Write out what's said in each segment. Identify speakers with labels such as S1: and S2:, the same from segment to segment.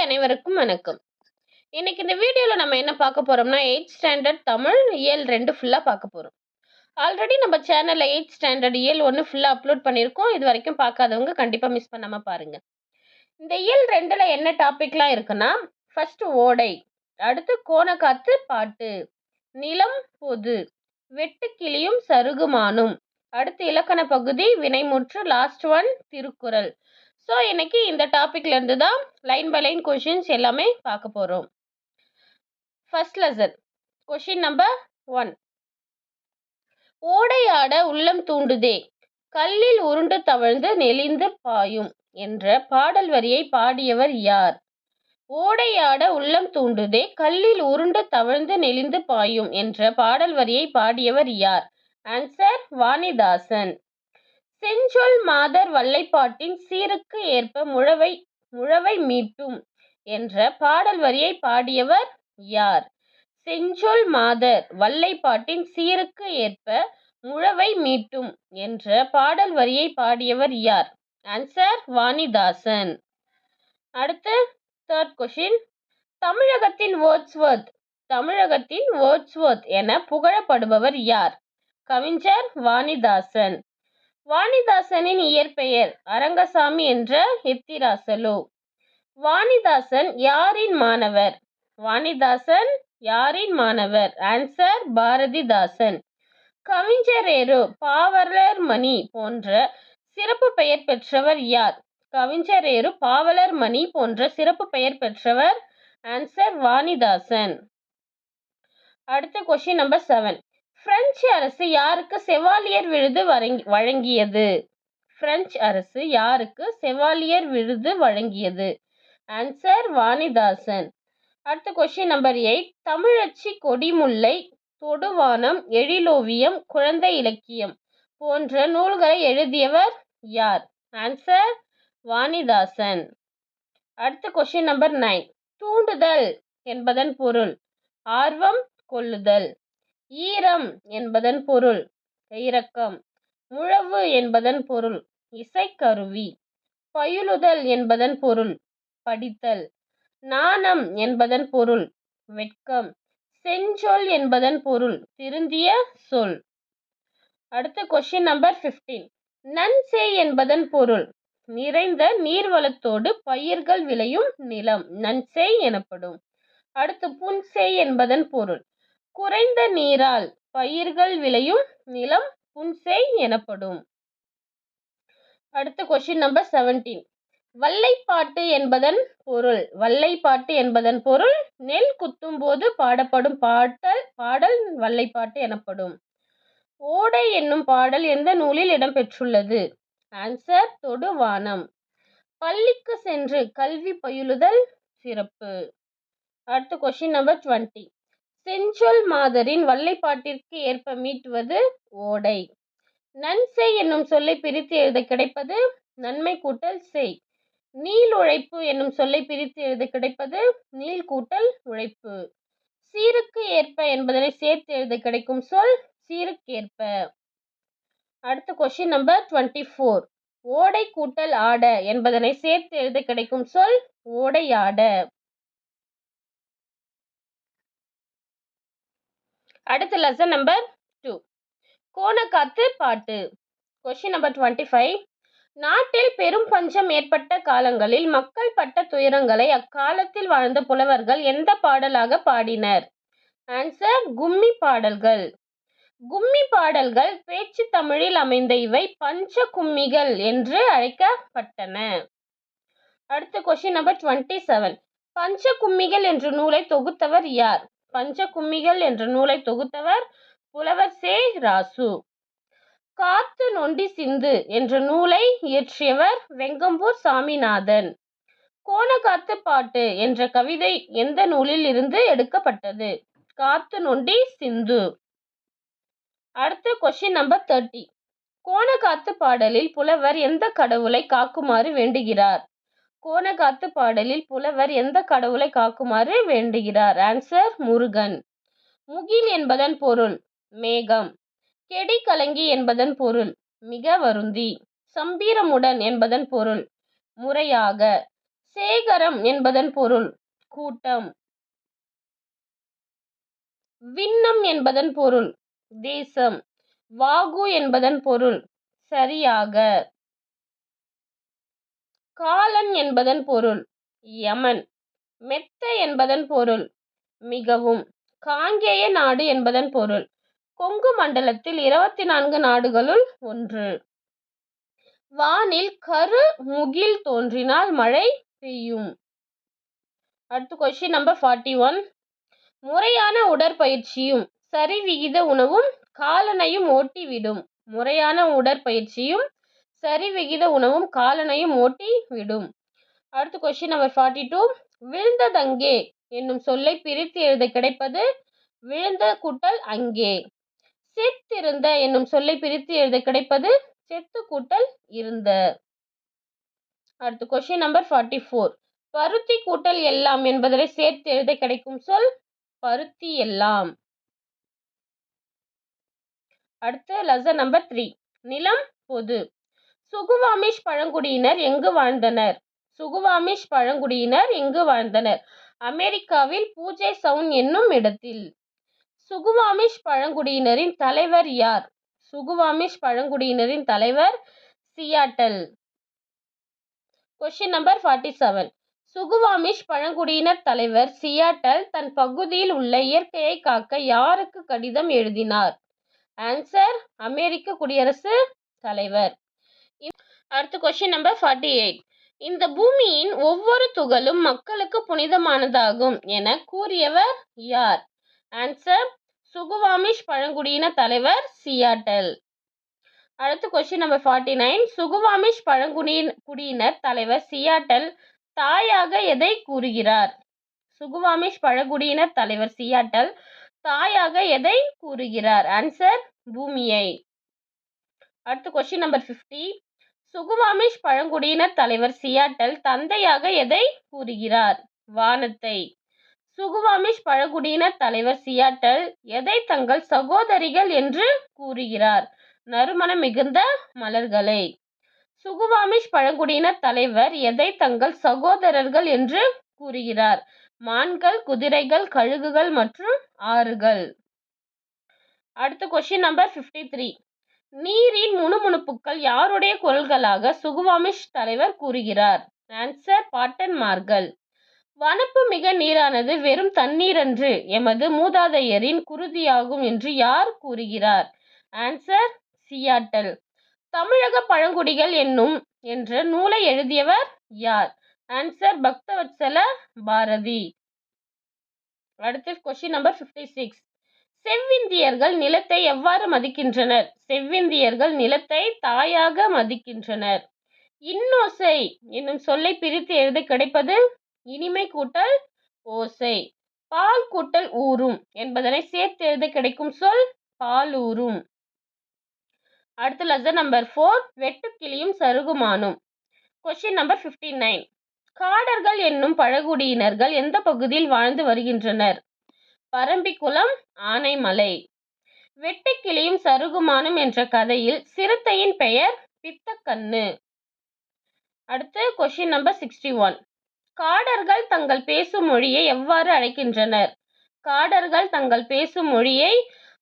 S1: அனைவருக்கும் வணக்கம். இன்னைக்கு இந்த வீடியோல நம்ம என்ன பார்க்க போறோம்னா 8th ஸ்டாண்டர்ட் தமிழ் இயல் 2 ஃபுல்லா பார்க்க போறோம். ஆல்ரெடி நம்ம சேனல்ல 8th ஸ்டாண்டர்ட் இயல் 1 ஃபுல்லா அப்லோட் பண்ணியிருக்கோம். இது வரைக்கும் பார்க்காதவங்க கண்டிப்பா மிஸ் பண்ணாம பாருங்க. இந்த இயல் 2ல என்ன டாபிக்லாம் இருக்குன்னா, ஃபர்ஸ்ட் ஓடை, அடுத்து கோணக்காத்து பாட்டு, நிலம் பொது, வெட்டுக்கிளியும் சருகுமானும், அடுத்து இலக்கண பகுதி, வினைமுற்று, லாஸ்ட் ஒன் திருக்குறள். ஸோ இன்னைக்கு இந்த டாபிக்ல இருந்து தான் லைன் பை லைன் கொஷின்ஸ் எல்லாமே பார்க்க போறோம். First lesson question number 1. ஓடை ஆட உள்ளம் தூண்டுதே, கல்லில் உருண்டு தவழ்ந்து நெளிந்து பாயும் என்ற பாடல் வரியை பாடியவர் யார்? ஓடை ஆட உள்ளம் தூண்டுதே, கல்லில் உருண்டு தவழ்ந்து நெளிந்து பாயும் என்ற பாடல் வரியை பாடியவர் யார்? ஆன்சர் வாணிதாசன். செஞ்சொல் மாதர் வல்லைப்பாட்டின் சீருக்கு ஏற்ப முழவை மீட்டும் என்ற பாடல் வரியை பாடியவர் யார்? செஞ்சொல் மாதர் வல்லைப்பாட்டின் சீருக்கு ஏற்ப முழவை மீட்டும் என்ற பாடல் வரியை பாடியவர் யார்? ஆன்சர் வாணிதாசன். அடுத்து தேர்ட் கொஷின். தமிழகத்தின் வேர்ட்ஸ்வொர்த் என புகழப்படுபவர் யார்? கவிஞர் வாணிதாசன். வாணிதாசனின் இயற்பெயர் அரங்கசாமி என்ற எத்திராசலு. வாணிதாசன் யாரின் மாணவர்? வாணிதாசன் யாரின் மாணவர்? ஆன்சர் பாரதிதாசன். கவிஞரேறு பாவலர் மணி போன்ற சிறப்பு பெயர் பெற்றவர் யார்? கவிஞரேறு பாவலர் மணி போன்ற சிறப்பு பெயர் பெற்றவர். ஆன்சர் வாணிதாசன். அடுத்த கொஸ்டின் நம்பர் 7. பிரெஞ்சு அரசு யாருக்கு செவாலியர் விருது வழங்கியது? பிரெஞ்சு அரசு யாருக்கு செவாலியர் விருது வழங்கியது? ஆன்சர் வாணிதாசன். அடுத்த கொஸ்டின் நம்பர் 8. தமிழச்சி, கொடிமுல்லை, தொடுவானம், எழிலோவியம், குழந்தை இலக்கியம் போன்ற நூல்களை எழுதியவர் யார்? ஆன்சர் வாணிதாசன். அடுத்த கொஸ்டின் நம்பர் 9. தூண்டுதல் என்பதன் பொருள் ஆர்வம் கொள்ளுதல், ஈரம் என்பதன் பொருள் இரக்கம், முழவு என்பதன் பொருள் இசைக்கருவி, பயிலுதல் என்பதன் பொருள் படித்தல், நாணம் என்பதன் பொருள் வெட்கம், செஞ்சொல் என்பதன் பொருள் திருந்திய சொல். அடுத்த கொஸ்டின் நம்பர் 15. நன்செய் என்பதன் பொருள் நிறைந்த நீர்வளத்தோடு பயிர்கள் விளையும் நிலம் நன்செய் எனப்படும். அடுத்து புன்செய் என்பதன் பொருள் குறைந்த நீரால் பயிர்கள் விளையும் நிலம் புன்செய் எனப்படும். அடுத்த கொஸ்டின் நம்பர் 17. வல்லைப்பாட்டு என்பதன் பொருள் நெல் குத்தும் போது பாடப்படும் பாடல் வல்லைப்பாட்டு எனப்படும். ஓடை என்னும் பாடல் எந்த நூலில் இடம்பெற்றுள்ளது? ஆன்சர் தொடுவானம். பள்ளிக்கு சென்று கல்வி பயிலுதல் சிறப்பு. அடுத்த கொஸ்டின் நம்பர் 20. செஞ்சொல் மாதரின் வல்லைப்பாட்டிற்கு ஏற்ப மீட்டுவது ஓடை. நன்செய் என்னும் சொல்லை பிரித்து எழுத கிடைப்பது நன்மை கூட்டல் செய். நீள் உழைப்பு என்னும் சொல்லை பிரித்து எழுத கிடைப்பது நீள் கூட்டல் உழைப்பு. சீருக்கு ஏற்ப என்பதனை சேர்த்து எழுத கிடைக்கும் சொல் சீருக்கேற்ப. அடுத்த கொஸ்டின் நம்பர் 24. ஓடை கூட்டல் ஆட என்பதனை சேர்த்து எழுத கிடைக்கும் சொல் ஓடையாட. அடுத்த லெசன் நம்பர் 2. கோணக்காத்து பாட்டு. Question number 25. நாட்டில் பெரும் பஞ்சம் ஏற்பட்ட காலங்களில் மக்கள் பட்ட துயரங்களை அக்காலத்தில் வாழ்ந்த புலவர்கள் எந்த பாடலாக பாடினர்? ஆன்சர் கும்மி பாடல்கள். கும்மி பாடல்கள் பேச்சு தமிழில் அமைந்த இவை பஞ்ச கும்மிகள் என்று அழைக்கப்பட்டன. அடுத்த கொஸ்டின் நம்பர் 27. பஞ்ச கும்மிகள் என்ற நூலை தொகுத்தவர் யார்? பஞ்ச கும்மிகள் என்ற நூலை தொகுத்தவர் புலவர் சே. ராசு. காத்து நொண்டி சிந்து என்ற நூலை இயற்றியவர் வெங்கம்பூர் சாமிநாதன். கோணக்காத்து பாட்டு என்ற கவிதை எந்த நூலில் இருந்து எடுக்கப்பட்டது? காத்து நொண்டி சிந்து. அடுத்த கொஸ்டின் நம்பர் 30. கோணக்காத்து பாடலில் புலவர் எந்த கடவுளை காக்குமாறு வேண்டுகிறார்? கோணக்காத்து பாடலில் புலவர் எந்த கடவுளை காக்குமாறு வேண்டுகிறார்? ஆன்சர் முருகன். முகில் என்பதன் பொருள் மேகம். கெடி கலங்கி என்பதன் பொருள் மிக வருந்தி. சம்பீரமுடன் என்பதன் பொருள் முறையாக. சேகரம் என்பதன் பொருள் கூட்டம். விண்ணம் என்பதன் பொருள் தேசம். வாகு என்பதன் பொருள் சரியாக. காலன் என்பதன் பொருள் யமன். மெத்த என்பதன் பொருள் மிகவும். காங்கேய நாடு என்பதன் பொருள் கொங்கு மண்டலத்தில் 24 நாடுகளுள் ஒன்று. வானில் கரு முகில் தோன்றினால் மழை பெய்யும். அடுத்து கொஸ்டின் நம்பர் 41. முறையான உடற்பயிற்சியும் சரிவிகித உணவும் காலனையும் ஓட்டிவிடும். முறையான உடற்பயிற்சியும் சரிவிகித உணவும் காலனையும் ஓட்டி விடும். அடுத்து கொஸ்டின் நம்பர் 42. விழுந்ததங்கே என்னும் சொல்லை பிரித்து எழுத கிடைப்பது விழுந்த கூட்டல் அங்கே. செத்திருந்த என்னும் சொல்லை பிரித்து எழுத கிடைப்பது செத்து கூட்டல் இருந்த. அடுத்து கொஸ்டின் நம்பர் 44. பருத்தி கூட்டல் எல்லாம் என்பதை சேர்த்து எழுத கிடைக்கும் சொல் பருத்தி எல்லாம். அடுத்து லெசன் நம்பர் 3. நிலம் பொது. சுகுவாமிஷ் பழங்குடியினர் எங்கு வாழ்ந்தனர்? சுகுவாமிஷ் பழங்குடியினர் எங்கு வாழ்ந்தனர்? அமெரிக்காவில் பூஜை சவுன் என்னும் இடத்தில். சுகுவாமிஷ் பழங்குடியினரின் தலைவர் யார்? சுகுவாமிஷ் பழங்குடியினரின் தலைவர் சியாட்டல். Question number 47. சுகுவாமிஷ் பழங்குடியினர் தலைவர் சியாட்டல் தன் பகுதியில் உள்ள இயற்கையை காக்க யாருக்கு கடிதம் எழுதினார்? ஆன்சர் அமெரிக்க குடியரசு தலைவர். அடுத்து கொஸ்டின் நம்பர் 48. இந்த பூமியின் ஒவ்வொரு துகளும் மக்களுக்கு புனிதமானதாகும் என கூறியவர் யார்? ஆன்சர் சுகுவாமிஷ் பழங்குடியின தலைவர் சியாட்டல். அடுத்து கொஸ்டின் நம்பர் 49. சுகுவாமிஷ் பழங்குடியினர் தலைவர் சியாட்டல் தாயாக எதை கூறுகிறார்? சுகுவாமிஷ் பழங்குடியினர் தலைவர் சியாட்டல் தாயாக எதை கூறுகிறார்? ஆன்சர் பூமியை. அடுத்து கொஸ்டின் நம்பர் 50. சுகுவாமிஷ் பழங்குடியினர் தலைவர் சியாட்டல் தந்தையாக எதை கூறுகிறார்? வானத்தை. சுகுவாமிஷ் பழங்குடியினர் தலைவர் சியாட்டல் எதை தங்கள் சகோதரிகள் என்று கூறுகிறார்? நறுமணம் மிகுந்த மலர்களை. சுகுவாமிஷ் பழங்குடியினர் தலைவர் எதை தங்கள் சகோதரர்கள் என்று கூறுகிறார்? மான்கள், குதிரைகள், கழுகுகள் மற்றும் ஆறுகள். அடுத்து கொஸ்டின் நம்பர் 53. நீரின் முணுமுணுப்புக்கள் யாருடைய குரல்களாக சுகுவாமிஷ் தலைவர் கூறுகிறார்? ஆன்சர் பாட்டன்மார்கள். வனப்பு மிக நீரானது வெறும் தண்ணீரன்று எமது மூதாதையரின் குருதியாகும் என்று யார் கூறுகிறார்? Answer Seattle. தமிழக பழங்குடிகள் என்ற நூலை எழுதியவர் யார்? ஆன்சர் பக்தவத்சல பாரதி. அடுத்து கொஸ்டின் நம்பர் 56. செவ்விந்தியர்கள் நிலத்தை எவ்வாறு மதிக்கின்றனர்? செவ்விந்தியர்கள் நிலத்தை தாயாக மதிக்கின்றனர். இன்னோசை என்னும் சொல்லை பிரித்து எழுத கிடைப்பது இனிமை கூட்டல் ஓசை. பால் கூட்டல் ஊறும் என்பதனை சேர்த்து எழுத கிடைக்கும் சொல் பாலூரும். அடுத்து லெசன் நம்பர் 4. வெட்டுக்கிளியும் சருகுமானும். Question number 59. காடர்கள் என்னும் பழங்குடியினர்கள் எந்த பகுதியில் வாழ்ந்து வருகின்றனர்? பரம்பிக்குளம், ஆனைமலை. வெட்டுக்கிளியும் சருகுமானும் என்ற கதையில் சிறுத்தையின் பெயர் பித்தக்கண்ணு. அடுத்து கொஸ்டின் நம்பர் 61. காடர்கள் தங்கள் பேசும் மொழியை எவ்வாறு அழைக்கின்றனர்? காடர்கள் தங்கள் பேசும் மொழியை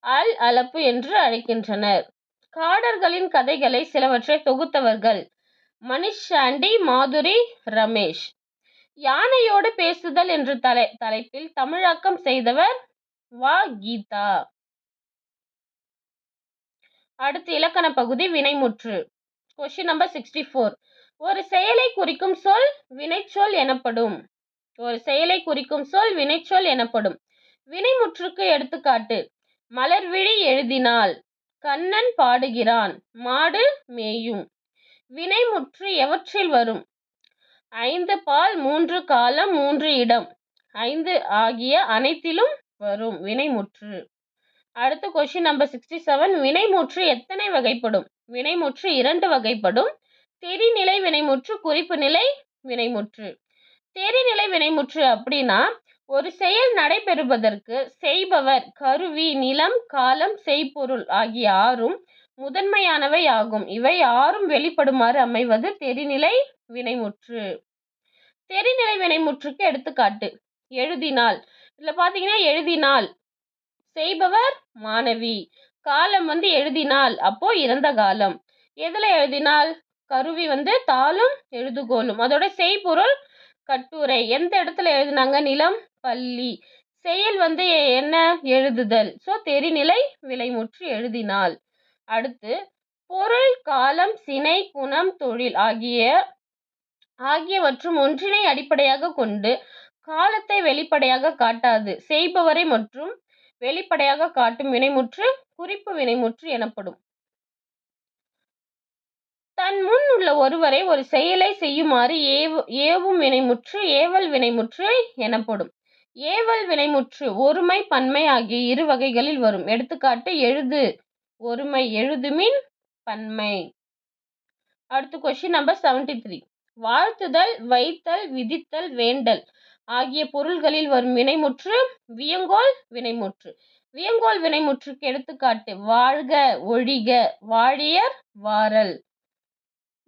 S1: அல் அலப்பு என்று அழைக்கின்றனர். காடர்களின் கதைகளை சிலவற்றை தொகுத்தவர்கள் மனிஷ் சாண்டி, மாதுரி, ரமேஷ். யானையோடு பேசுதல் என்ற தலைப்பில் தமிழாக்கம் செய்தவர் வா. கீதா. அடுத்து இலக்கண பகுதி வினைமுற்று. Question number 64. ஒரு செயலை குறிக்கும் சொல் வினைச்சொல் எனப்படும். ஒரு செயலை குறிக்கும் சொல் வினைச்சொல் எனப்படும். வினைமுற்றுக்கு எடுத்துக்காட்டு: மலர்விழி எழுதினாள், கண்ணன் பாடுகிறான், மாடு மேயும். வினைமுற்று எவற்றில் வரும்? 5 பால், 3 காலம், 3 இடம், 5 ஆகிய அனைத்திலும் வரும் வினைமுற்று. அடுத்து கொஸ்டின் நம்பர் 67. வினைமுற்று எத்தனை வகைப்படும்? வினைமுற்று 2 வகைப்படும். தெரிநிலை வினைமுற்று, குறிப்பு நிலை வினைமுற்று. தெரிநிலை வினைமுற்று அப்படின்னா, ஒரு செயல் நடைபெறுவதற்கு செய்பவர், கருவி, நிலம், காலம், செய்பொருள் ஆகிய 6ம் முதன்மையானவை ஆகும். இவை 6ம் வெளிப்படுமாறு அமைவது தெரிநிலை வினைமுற்று. தெரிநிலை வினைமுற்றுக்கு எடுத்துக்காட்டு. எழுதினாள். இதுல பாத்தீங்கன்னா எழுதினாள் செய்பவர் மாணவி. காலம் எழுதினாள், அப்போ இறந்த காலம். எதுல எழுதினாள்? கருவி தாளும் எழுதுகோலும். அதோட செய்பொருள் கட்டுரை. எந்த இடத்துல எழுதினாங்க? நிலம், பள்ளி. செயல் என்ன? எழுதுதல். ஸோ தெரிநிலை வினைமுற்று எழுதினாள். அடுத்து பொருள், காலம், சினை, குணம், தொழில் ஆகியவற்றும் ஒன்றினை அடிப்படையாக கொண்டு காலத்தை வெளிப்படையாக காட்டாது செய்பவரை மற்றும் வெளிப்படையாக காட்டும் வினைமுற்று குறிப்பு வினைமுற்று எனப்படும். தன் முன் உள்ள ஒருவரை ஒரு செயலை செய்யுமாறு ஏவும் வினைமுற்று ஏவல் வினைமுற்று எனப்படும். ஏவல் வினைமுற்று ஒருமை, பன்மை ஆகிய இரு வகைகளில் வரும். எடுத்துக்காட்டு எழுது ஒருமை, எழுதுமின் பன்மை. அடுத்து கொஸ்டின் நம்பர் 73. வாழ்த்துதல், வைத்தல், விதித்தல், வேண்டல் ஆகிய பொருள்களில் வரும் வினைமுற்று வியங்கோள் வினைமுற்று. வியங்கோள் வினைமுற்றுக்கு எடுத்துக்காட்டு வாழ்க, ஒழிக, வாழியர், வாரல்.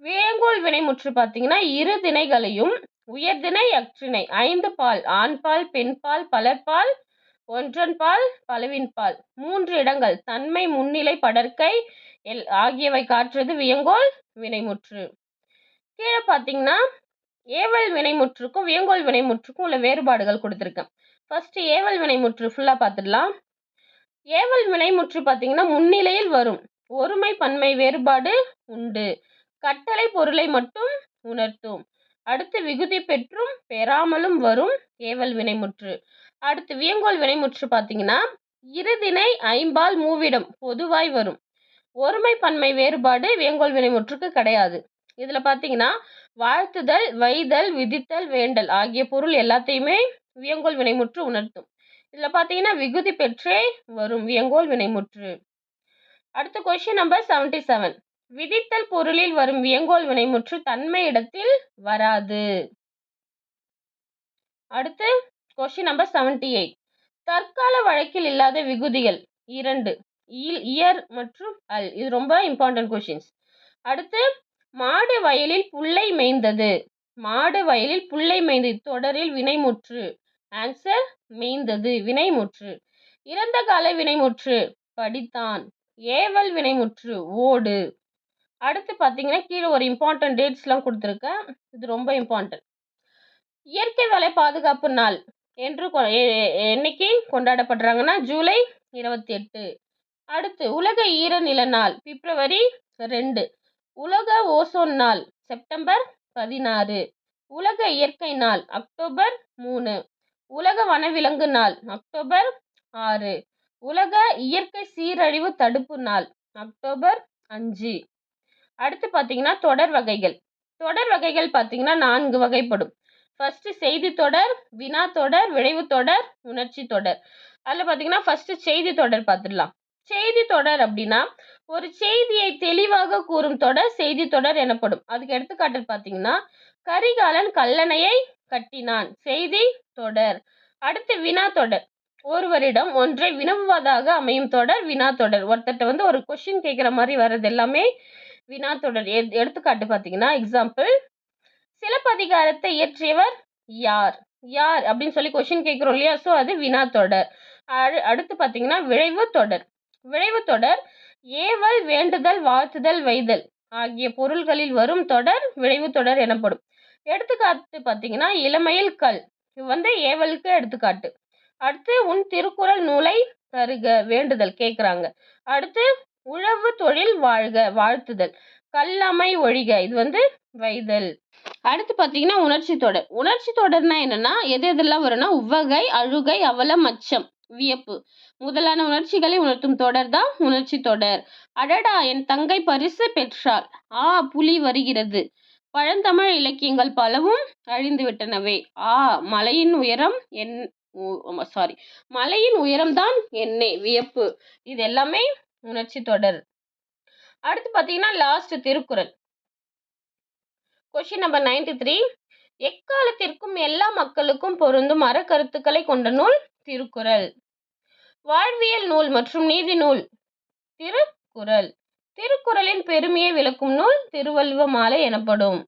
S1: வியங்கோள் வினைமுற்று பார்த்தீங்கன்னா இரு திணைகளையும் உயர்திணை, அக்திணை, 5 பால், ஆண்பால், பெண்பால், பலர்பால், ஒன்றன்பால், பலவின்பால், 3 இடங்கள், தன்மை, முன்னிலை, படர்க்கை ஆகியவை காட்டுறது வியங்கோள் வினைமுற்று. கீழே பார்த்தீங்கன்னா ஏவல் வினைமுற்றுக்கும் வியங்கோள் வினைமுற்றுக்கும் உள்ள வேறுபாடுகள் கொடுத்துருக்கேன். ஃபர்ஸ்ட் ஏவல் வினைமுற்று ஃபுல்லாக பார்த்துடலாம். ஏவல் வினைமுற்று பார்த்தீங்கன்னா முன்னிலையில் வரும். ஒருமை, பன்மை வேறுபாடு உண்டு. கட்டளை பொருளை மட்டும் உணர்த்தும். அடுத்து விகுதி பெற்றும் பெறாமலும் வரும் ஏவல் வினைமுற்று. அடுத்து வியங்கோள் வினைமுற்று பார்த்தீங்கன்னா இருதிணை, ஐம்பால், மூவிடம் பொதுவாய் வரும். ஒருமை, பன்மை வேறுபாடு வியங்கோள் வினைமுற்றுக்கு கிடையாது. இதுல பார்த்தீங்கன்னா வாழ்த்துதல், வைதல், விதித்தல், வேண்டல் ஆகிய பொருள் எல்லாத்தையுமே வியங்கோள் வினைமுற்று உணர்த்தும். இதுல பார்த்தீங்கன்னா விகுதி பெற்றே வரும் வியங்கோள் வினைமுற்று. அடுத்து கொஸ்டின் நம்பர் 77. விதித்தல் பொருளில் வரும் வியங்கோள் வினைமுற்று தன்மை இடத்தில் வராது. அடுத்து கொஸ்டின் நம்பர் 78. தற்கால வழக்கில் இல்லாத விகுதிகள் 2 இயர் மற்றும் அல். இது ரொம்ப இம்பார்ட்டன்ட் கொஸ்டின்ஸ். அடுத்து மாடு வயலில் புல்லை மேய்ந்தது. மாடு வயலில் புல்லை மேய்ந்தது தொடரில் வினைமுற்று. ஆன்சர் மேய்ந்தது வினைமுற்று. இறந்த கால வினைமுற்று படித்தான். ஏவல் வினைமுற்று ஓடு. அடுத்து பார்த்தீங்கன்னா கீழே ஒரு இம்பார்ட்டன்ட் டேட்ஸ்லாம் கொடுத்துருக்கேன். இது ரொம்ப இம்பார்ட்டன்ட். இயற்கை வள பாதுகாப்பு நாள் என்று என்னைக்கு கொண்டாடப்படுறாங்கன்னா ஜூலை 28. அடுத்து உலக ஈரநில நாள் பிப்ரவரி 2. உலக ஓசோன் நாள் செப்டம்பர் 16. உலக இயற்கை நாள் அக்டோபர் 3. உலக வனவிலங்கு நாள் அக்டோபர் 6. உலக இயற்கை சீரழிவு தடுப்பு நாள் அக்டோபர் 5. அடுத்து பார்த்தீங்கன்னா தொடர் வகைகள். தொடர் வகைகள் பார்த்தீங்கன்னா 4 வகைப்படும். ஃபர்ஸ்ட் செய்தி தொடர், வினா தொடர், விளைவு தொடர், உணர்ச்சி தொடர். அதில் பார்த்தீங்கன்னா ஃபர்ஸ்ட் செய்தி தொடர் பார்த்துடலாம். செய்தி தொடர் அப்படின்னா ஒரு செய்தியை தெளிவாக கூறும் தொடர் செய்தி தொடர் எனப்படும். அதுக்கு எடுத்துக்காட்டு பார்த்தீங்கன்னா கரிகாலன் கல்லணையை கட்டினான் செய்தி தொடர். அடுத்து வினா தொடர் ஒருவரிடம் ஒன்றை வினவுவதாக அமையும் தொடர் வினா தொடர். ஒருத்தட்ட ஒரு கொஸ்டின் கேட்குற மாதிரி வர்றது எல்லாமே வினா தொடர். எடுத்துக்காட்டு பார்த்தீங்கன்னா எக்ஸாம்பிள் சிலப்பதிகாரத்தை இயற்றியவர் யார் யார் அப்படின்னு சொல்லி கொஸ்டின் கேட்குறோம் இல்லையா? ஸோ அது வினா தொடர். அடுத்து பார்த்தீங்கன்னா விளைவு தொடர். விளைவு தொடர் ஏவல், வேண்டுதல், வாழ்த்துதல், வைதல் ஆகிய பொருள்களில் வரும் தொடர் விளைவு தொடர் எனப்படும். எடுத்துக்காட்டு பார்த்தீங்கன்னா இளமையில் கல் இது ஏவலுக்கு எடுத்துக்காட்டு. அடுத்து உன் திருக்குறள் நூலை தருக வேண்டுதல் கேட்குறாங்க. அடுத்து உழவு தொழில் வாழ்க வாழ்த்துதல். கல்லமை ஒழிக இது வைதல். அடுத்து பார்த்தீங்கன்னா உணர்ச்சி தொடர். உணர்ச்சி தொடர்னா என்னன்னா எதெல்லாம் வரும்னா உவகை, அழுகை, அவலம், அச்சம், வியப்பு முதலான உணர்ச்சிகளை உணர்த்தும் தொடர் தான் உணர்ச்சி தொடர். அடடா என் தங்கை பரிசு பெற்றாள். புலி வருகிறது. பழந்தமிழ் இலக்கியங்கள் பலவும் அழிந்து விட்டனவே. மலையின் உயரம் மலையின் உயரம்தான் என்னே வியப்பு. இது எல்லாமே உணர்ச்சி தொடர். அடுத்து பார்த்தீங்கன்னா லாஸ்ட் திருக்குறள். Question number 93. எக்காலத்திற்கும் எல்லா மக்களுக்கும் பொருந்தும் அறக்கருத்துக்களை கொண்ட நூல் திருக்குறள். வாழ்வியல் நூல் மற்றும் நீதி நூல் திருக்குறள். திருக்குறளின் பெருமையை விளக்கும் நூல் திருவள்ளுவ மாலை எனப்படும்.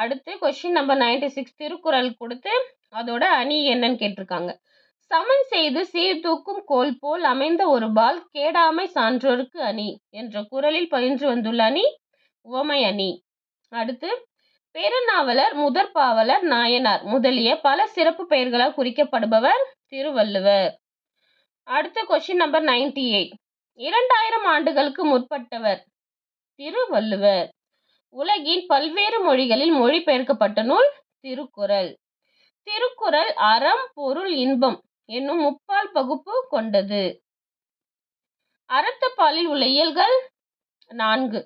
S1: அடுத்து கொஸ்டின் நம்பர் 96 திருக்குறள் கொடுத்து அதோட அணி என்னன்னு கேட்டிருக்காங்க. சமன் செய்து சீர்தூக்கும் கோல் போல் அமைந்த ஒரு பால் கேடாமை சான்றோருக்கு அணி என்ற குறளில் பயின்று வந்துள்ள அணி உவமை அணி. அடுத்து பெருநாவலர், முதற்பாவலர், நாயனார் முதலிய பல சிறப்பு பெயர்களால் குறிக்கப்படுபவர் திருவள்ளுவர். அடுத்த கொஸ்டின் நம்பர் 98 2000 ஆண்டுகளுக்கு முற்பட்டவர் திருவள்ளுவர். உலகின் பல்வேறு மொழிகளில் மொழிபெயர்க்கப்பட்ட நூல் திருக்குறள். திருக்குறள் அறம், பொருள், இன்பம் என்னும் முப்பால் பகுப்பு கொண்டது. அறத்துப்பாலில் உள்ள இயல்கள் 4.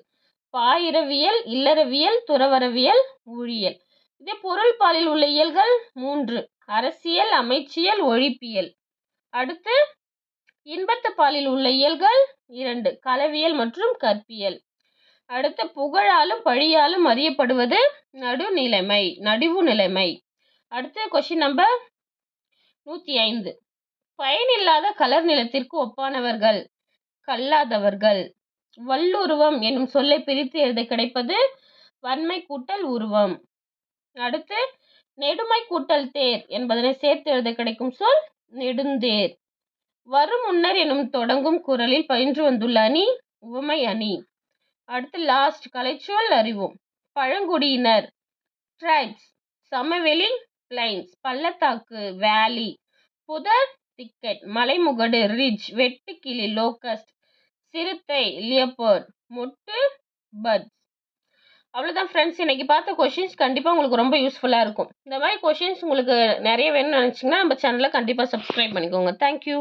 S1: பாயிரவியல், இல்லறவியல், துறவறவியல், ஊழியல். இதே பொருள் பாலில் உள்ள இயல்கள் 3. அரசியல், அமைச்சியல், ஒழிப்பியல். அடுத்து இன்பத்து பாலில் உள்ள இயல்கள் 2. களவியல் மற்றும் கற்பியல். அடுத்து புகழாலும் பழியாலும் அறியப்படுவது நடுவு நிலைமை. அடுத்து கொஸ்டின் நம்பர் 105 பயனில்லாத கலர் நிலத்திற்கு ஒப்பானவர்கள் கல்லாதவர்கள். வல்லுருவம் என்னும் சொல்லை பிரித்து எழுத கிடைப்பது வன்மை கூட்டல் உருவம். அடுத்து நெடுமை கூட்டல் தேர் என்பதனை சேர்த்து எழுத கிடைக்கும் சொல் நெடுந்தேர். வரும் முன்னர் எனும் தொடங்கும் குறளில் பயின்று வந்துள்ள அணி உவமை அணி. அடுத்து லாஸ்ட் கலைச்சொல் அறிவோம். பழங்குடியினர் ட்ரைப்ஸ், சமவெளி பிளைன்ஸ், பள்ளத்தாக்கு வேலி, புதர் திக்கெட், மலைமுகடு ரிட்ஜ், வெட்டுக்கிளி லோக்கஸ்ட், சிறுத்தை லியப்பர்ட், மொட்டு பர்ட்ஸ். அவ்வளோதான் ஃப்ரெண்ட்ஸ், இன்னைக்கு பார்த்த கொஷின்ஸ் கண்டிப்பாக உங்களுக்கு ரொம்ப யூஸ்ஃபுல்லாக இருக்கும். இந்த மாதிரி கொஷின்ஸ் உங்களுக்கு நிறைய வேணும்னு நினச்சிங்கன்னா நம்ம சேனலை கண்டிப்பாக சப்ஸ்கிரைப் பண்ணிக்கோங்க. தேங்க்யூ.